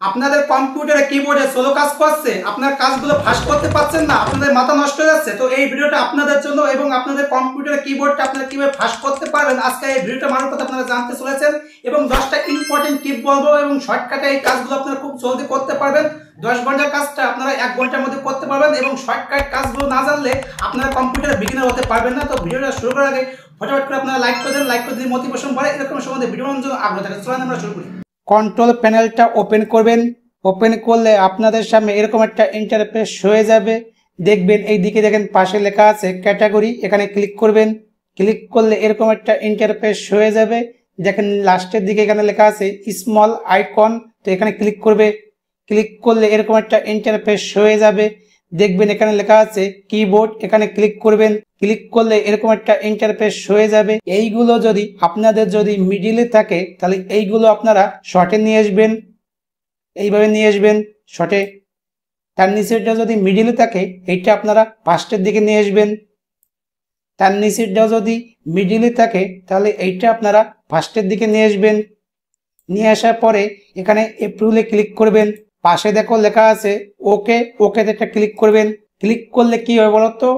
আপনাদের কম্পিউটারে কিবোর্ডে স্লো কাজ করছে, আপনার কাজগুলো ফাস্ট করতে পারছেন না, আপনাদের মাথা নষ্ট হয়ে যাচ্ছে। তো এই ভিডিওটা আপনাদের জন্য এবং আপনাদের কম্পিউটারে কিবোর্ডটা আপনারা কিভাবে ফাস্ট করতে পারবেন আজকে এই ভিডিওটা মারফত আপনারা জানতে চলেছেন এবং 10টা ইম্পর্টেন্ট টিপ বলবো এবং শর্টকাটে এই কাজগুলো আপনারা খুব জলদি করতে পারবেন। 10 ঘন্টার কাজটা আপনারা 1 ঘন্টার মধ্যে করতে পারবেন এবং শর্টকাট কাজগুলো না জানলে আপনারা কম্পিউটারে বিগিনার হতে পারবেন না। তো ভিডিওটা শুরু করার আগে ফটাফট করে আপনারা লাইক করে দেন, লাইক করে দিলে মোটিভেশন বাড়ে, এরকম সম্বন্ধে ভিডিওর জন্য আগ্রহ থাকে। চলুন আমরা শুরু করি। কন্ট্রোল প্যানেলটা ওপেন করবেন। ওপেন করলে আপনাদের সামনে এরকম একটা ইন্টারফেস হয়ে যাবে। দেখবেন এই দিকে দেখেন পাশে লেখা আছে ক্যাটাগরি, এখানে ক্লিক করবেন। ক্লিক করলে এরকম একটা ইন্টারফেস হয়ে যাবে। দেখেন লাস্টের দিকে এখানে লেখা আছে স্মল আইকন, তো এখানে ক্লিক করবে। ক্লিক করলে এরকম একটা ইন্টারফেস হয়ে যাবে। দেখবেন এখানে লেখা আছে কিবোর্ড, এখানে ক্লিক করবেন। ক্লিক করলে এরকম একটা ইন্টারফেস হয়ে যাবে। এইগুলো যদি আপনাদের যদি মিডিলে থাকে তাহলে এইগুলো আপনারা শর্টে নিয়ে আসবেন, এইভাবে নিয়ে আসবেন শর্টে। তার নিচেরটা যদি মিডিলে থাকে এইটা আপনারা ফার্স্টের দিকে নিয়ে আসবেন। তার নিচেরটা যদি মিডিলে থাকে তাহলে এইটা আপনারা ফার্স্টের দিকে নিয়ে আসবেন। নিয়ে আসার পরে এখানে এপ্রুভে ক্লিক করবেন। পাশে দেখো লেখা আছে ওকে, ওকেতে একটা ক্লিক করবেন। ক্লিক করলে কি হবে বলতো,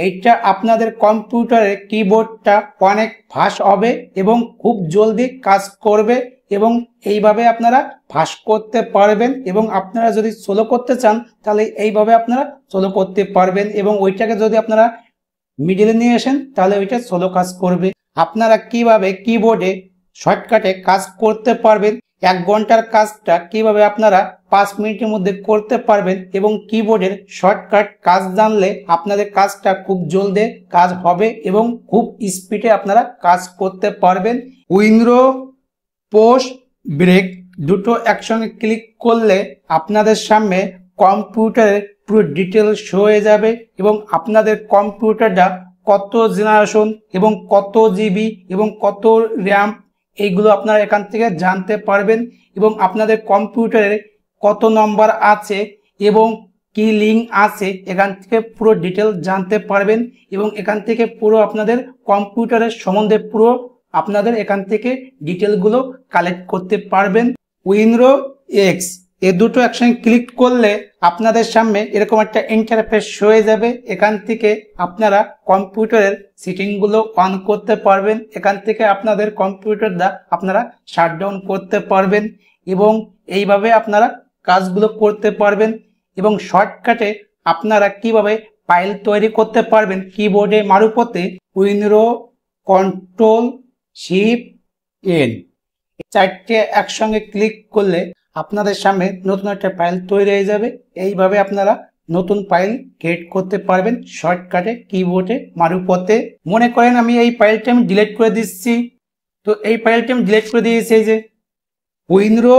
এইটা আপনাদের কম্পিউটারের কিবোর্ডটা অনেক ফাস্ট হবে এবং খুব জলদি কাজ করবে এবং এইভাবে আপনারা ফাস্ট করতে পারবেন। এবং আপনারা যদি স্লো করতে চান তাহলে এইভাবে আপনারা স্লো করতে পারবেন এবং ওইটাকে যদি আপনারা মিডিলে নিয়ে আসেন তাহলে ওইটা স্লো কাজ করবে। আপনারা কিভাবে কিবোর্ডে শর্টকাটে কাজ করতে পারবেন, 1 ঘন্টার কাজটা কিভাবে আপনারা 5 মিনিটের মধ্যে করতে পারবেন এবং কিবোর্ডের শর্টকাট কাজ জানলে আপনাদের কাজটা খুব জলদি কাজ হবে এবং খুব স্পিডে আপনারা কাজ করতে পারবেন। উইন্ডো পোস্ট ব্রেক দুটো একসঙ্গে ক্লিক করলে আপনাদের সামনে কম্পিউটারের পুরো ডিটেলস হয়ে যাবে এবং আপনাদের কম্পিউটারটা কত জেনারেশন এবং কত জিবি এবং কত র্যাম এইগুলো আপনারা এখান থেকে জানতে পারবেন এবং আপনাদের কম্পিউটারে কত নম্বর আছে এবং কি লিঙ্ক আছে এখান থেকে পুরো ডিটেল জানতে পারবেন এবং এখান থেকে পুরো আপনাদের কম্পিউটারের সম্বন্ধে পুরো আপনাদের এখান থেকে ডিটেলগুলো কালেক্ট করতে পারবেন। উইন্ডো এক্স এই দুটো একসঙ্গে ক্লিক করলে আপনাদের সামনে এরকম একটা ইন্টারফেস হয়ে যাবে। এখান থেকে আপনারা কম্পিউটারের সেটিংগুলো অন করতে পারবেন। এখান থেকে আপনাদের কম্পিউটারটা আপনারা শাটডাউন করতে পারবেন এবং এইভাবে আপনারা কাজগুলো করতে পারবেন। এবং শর্টকাটে আপনারা কিভাবে ফাইল তৈরি করতে পারবেন কিবোর্ডে মারুপতে উইন্ডো কন্ট্রোল শিফট এন 4টে একসঙ্গে ক্লিক করলে আপনাদের সামনে নতুন একটা ফাইল তৈরি হয়ে যাবে। এইভাবে আপনারা নতুন ফাইল ক্রিয়েট করতে পারবেন শর্টকাটে কিবোর্ডে মারুপতে। মনে করেন আমি এই ফাইলটা আমি ডিলিট করে দিচ্ছি, তো এই ফাইলটা আমি ডিলিট করে দিয়েছি। এই যে উইন্ডো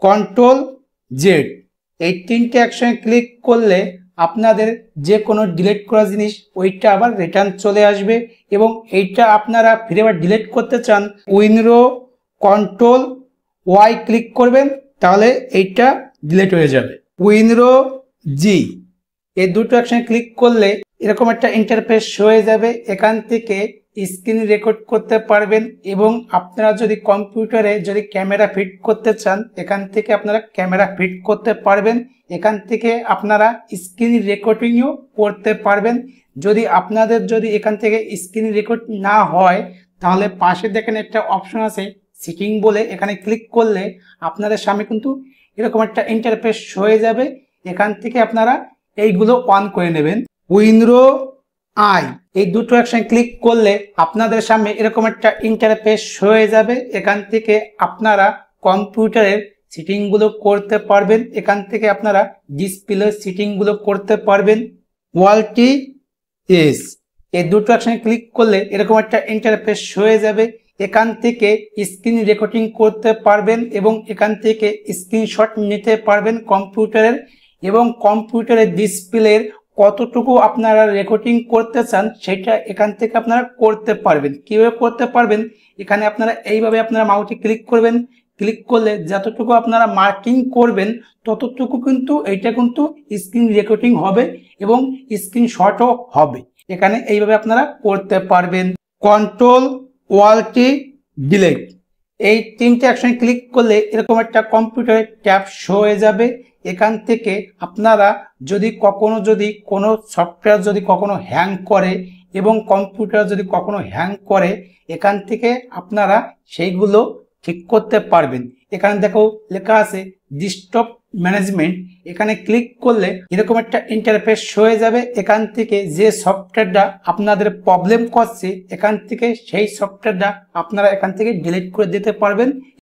কন্ট্রোল জেড এই 3টে একসঙ্গে ক্লিক করলে আপনাদের যে কোনো ডিলিট করা জিনিস ওইটা আবার রিটার্ন চলে আসবে এবং এইটা আপনারা ফিরে আবার ডিলিট করতে চান উইন্ডো কন্ট্রোল ওয়াই ক্লিক করবেন, তাহলে এইটা ডিলিট হয়ে যাবে। উইন্ডো জি এই দুটো একসঙ্গে ক্লিক করলে এরকম একটা ইন্টারফেস হয়ে যাবে। এখান থেকে স্ক্রিন রেকর্ড করতে পারবেন এবং আপনারা যদি কম্পিউটারে যদি ক্যামেরা ফিট করতে চান এখান থেকে আপনারা ক্যামেরা ফিট করতে পারবেন। এখান থেকে আপনারা স্ক্রিন রেকর্ডিংও করতে পারবেন। যদি আপনাদের যদি এখান থেকে স্ক্রিন রেকর্ড না হয় তাহলে পাশে দেখেন একটা অপশন আছে সেটিং বলে, এখানে ক্লিক করলে আপনাদের সামনে কিন্তু এরকম একটা ইন্টারফেস হয়ে যাবে। এখান থেকে আপনারা এইগুলো অন করে নেবেন। উইন্ডো আই এই দুটো একসঙ্গে ক্লিক করলে আপনাদের সামনে এরকম একটা ইন্টারফেস হয়ে যাবে। এখান থেকে আপনারা কম্পিউটারের সেটিংগুলো করতে পারবেন। এখান থেকে আপনারা ডিসপ্লে সেটিংগুলো করতে পারবেন। ওয়ালটি এস এই দুটো একসঙ্গে ক্লিক করলে এরকম একটা ইন্টারফেস হয়ে যাবে। এখান থেকে স্ক্রিন রেকর্ডিং করতে পারবেন এবং এখান থেকে স্ক্রিনশট নিতে পারবেন কম্পিউটারের এবং কম্পিউটারের ডিসপ্লের কতটুকু আপনারা রেকর্ডিং করতে চান সেটা এখান থেকে আপনারা করতে পারবেন। কিভাবে করতে পারবেন, এখানে আপনারা এইভাবে আপনারা মাউসে ক্লিক করবেন। ক্লিক করলে যতটুকু আপনারা মার্কিং করবেন ততটুকু কিন্তু এইটা কিন্তু স্ক্রিন রেকর্ডিং হবে এবং স্ক্রিনশটও হবে। এখানে এইভাবে আপনারা করতে পারবেন। কন্ট্রোল ওয়ালটি ডিলিট এই তিনটে অপশনে ক্লিক করলে এরকম একটা কম্পিউটারে ট্যাব শো হয়ে যাবে। এখান থেকে আপনারা যদি কোনো সফটওয়্যার যদি কখনো হ্যাং করে এবং কম্পিউটার যদি কখনো হ্যাং করে, এখান থেকে আপনারা সেইগুলো ঠিক করতে পারবেন। এখানে দেখো লেখা আছে ডেস্কটপ ম্যানেজমেন্ট। এখানে ক্লিক করলে এরকম একটা ইন্টারফেস হয়ে যাবে। এখান থেকে যে সফটওয়্যারটা আপনাদের প্রবলেম করছে, এখান থেকে সেই সফটওয়্যারটা আপনারা এখান থেকে ডিলিট করে দিতে পারবেন।